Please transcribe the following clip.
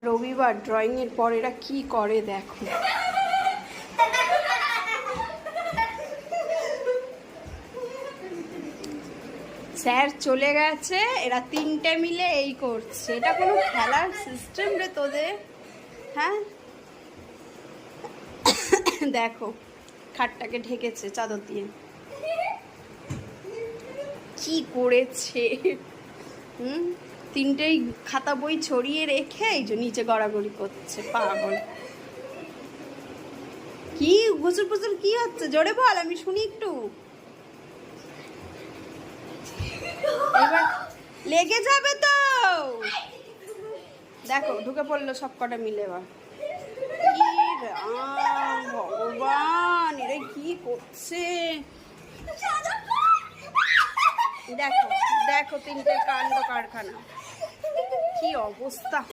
রবিবার ড্রয়িং এর পর এরা কি করে দেখো। স্যার চলে গেছে, এরা তিনটে মিলে এই করছে। এটা কোনো খেলার সিস্টেম রে তোদের? হ্যাঁ দেখো খাটটাকে ঢেকেছে চাদর দিয়ে, কি করেছে। তিনটেই খাতা বই ছড়িয়ে রেখে এই যে নিচে গড়াগড়ি করছে পাগল। কি গুজুর পুজুর কি হচ্ছে জোরে বল, আমি শুনি একটু। এবার লেগে যাবে তো। দেখো ঢুকে পড়লো সব কটা মিলে। এবার ভগবান এরা কি করছে দেখো, দেখো তিনটে কাণ্ড কারখানা, কি অবস্থা।